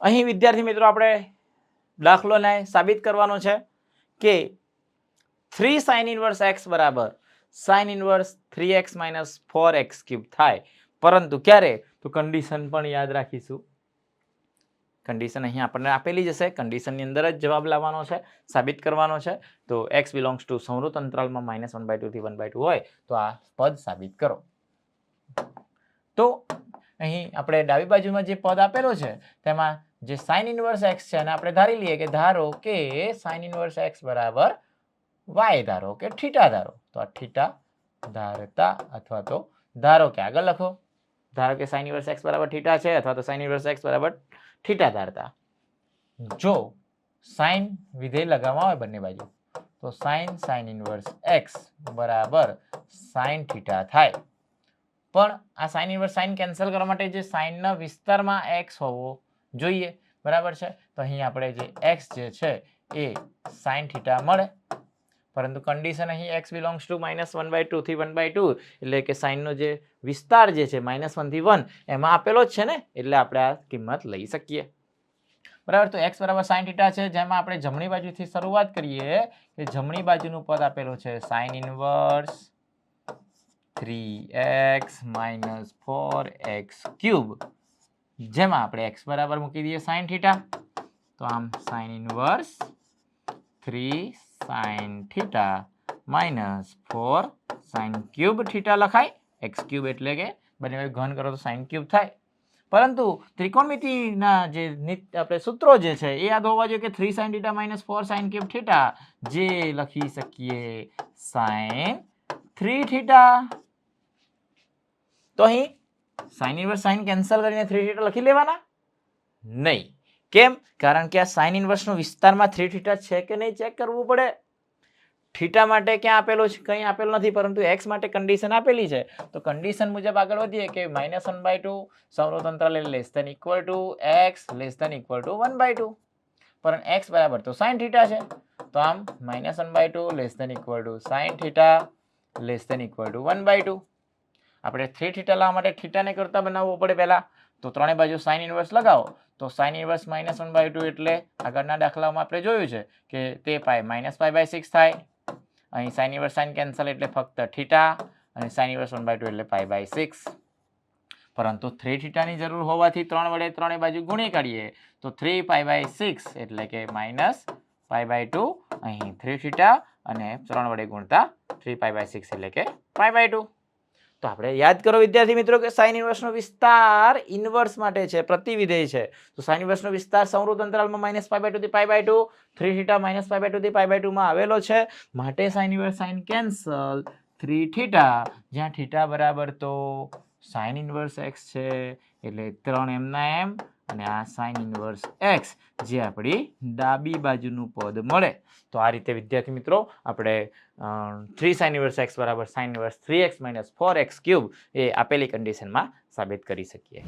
અહીં વિદ્યાર્થી મિત્રો આપણે દાખલોને સાબિત કરવાનો છે કે 3 sin inverse x બરાબર sin inverse 3x minus 4x cube થાય, પરંતુ ક્યારે? તો કન્ડિશન પણ યાદ રાખીશું. કન્ડિશન અહીં આપણને આપેલી જશે, કન્ડિશનની અંદર જ જવાબ લાવવાનો છે, સાબિત કરવાનો છે. તો x બિલોંગ્સ ટુ સંવૃત અંતરાલમાં -1/2 થી 1/2 હોય તો આ પદ સાબિત કરો. તો અહીં આપણે ડાબી બાજુમાં જે પદ આપેલો છે તેમાં જે sin inverse x છે અને આપણે ધારી લઈએ કે ધારો કે sin inverse x બરાબર y ધારો કે થીટા ધારો, તો આ થીટા ધારતા અથવા તો ધારો કે આગળ લખો, ધારો કે sin inverse x બરાબર થીટા છે અથવા તો sin inverse x બરાબર થીટા ધારતા. જો sin વિધેય લગાવવામાં આવે બંને બાજુ તો sin inverse x બરાબર sin થીટા થાય. પણ આ sin inverse sin કેન્સલ કરવા માટે જે sin ના વિસ્તારમાં x હોવો જોઈએ, બરાબર છે. તો અહીં આપણે જે x જે છે એ sin થીટા મળે, પરંતુ કન્ડિશન અહીં x બિલોંગ્સ ટુ -1/2 થી 1/2 એટલે કે sin નો જે વિસ્તાર જે છે -1 થી 1 એમાં આપેલો જ છે ને, એટલે આપણે આ કિંમત લઈ શકીએ. બરાબર, તો x બરાબર sin થીટા છે, જેમાં આપણે જમણી બાજુથી શરૂઆત કરીએ કે જમણી બાજુનું પદ આપેલું છે sin inverse 3x minus 4x cube, જેમાં આપણે x બરાબર મૂકી દઈએ sin થીટા, તો આમ sin inverse 3 sin theta minus 4 sin cube theta લખાય. x ક્યુબ એટલે કે બંને બાજુ ઘન કરો તો sin ક્યુબ થાય. પરંતુ ત્રિકોણમિતિના જે આપણે સૂત્રો જે છે એ યાદ હોવા જોઈએ કે 3 sin theta minus 4 sin cube theta, જે લખી શકીએ sin 3 થીટા. તો અહીં sin inverse sin કેન્સલ કરીને 3 થીટા લખી લેવાના નહીં. કેમ? કારણ કે આ sin inverse નો વિસ્તારમાં 3 થીટા છે કે નહીં ચેક કરવું પડે. થીટા માટે ક્યાં આપેલો છે? કંઈ આપેલું નથી, પરંતુ x માટે કન્ડિશન આપેલી છે. તો કન્ડિશન મુજબ આગળ વધીએ કે -1/2 સંવૃત અંતરાલ less than equal to x less than equal to 1/2, પરંતુ x બરાબર તો sin થીટા છે, તો આમ -1/2 less than equal to sin theta less than equal to 1/2. આપણે 3 થીટા લાવવા માટે થીટાને કરતા બનાવવો પડે પહેલા, તો ત્રણેય બાજુ sin inverse લગાવો તો sin inverse -1/2 એટલે આગળના દાખલામાં આપણે જોયું છે કે તે -π/6 થાય. અહીં sin inverse sin કેન્સલ એટલે ફક્ત થીટા અને sin inverse 1/2 એટલે π/6. પરંતુ 3 થીટાની જરૂર હોવાથી 3 વડે ત્રણેય બાજુ ગુણી કાઢીએ તો 3π/6 એટલે કે -π/2. અહીં 3 થીટા અને 3 વડે ગુણતા 3π/6 એટલે કે π/2. તો આપણે યાદ કરો વિદ્યાર્થી મિત્રો કે sin inverse નો વિસ્તાર ઇન્વર્સ માટે છે, પ્રતિવિધેય છે. તો sin inverse નો વિસ્તાર સંવૃત અંતરાલમાં -π/2 થી π/2, 3 થીટા -π/2 થી π/2 માં આવેલો છે, માટે sin inverse sin cancel 3 theta, જ્યાં થીટા બરાબર તો sin inverse x છે એટલે 3 એમના એમ, અને આ sin inverse x જે આપણી ડાબી બાજુનું પદ મળે. તો આ રીતે વિદ્યાર્થી મિત્રો આપણે 3 sin inverse x બરાબર sin inverse 3x minus 4x cube એ આપેલી કન્ડિશનમાં સાબિત કરી શકીએ.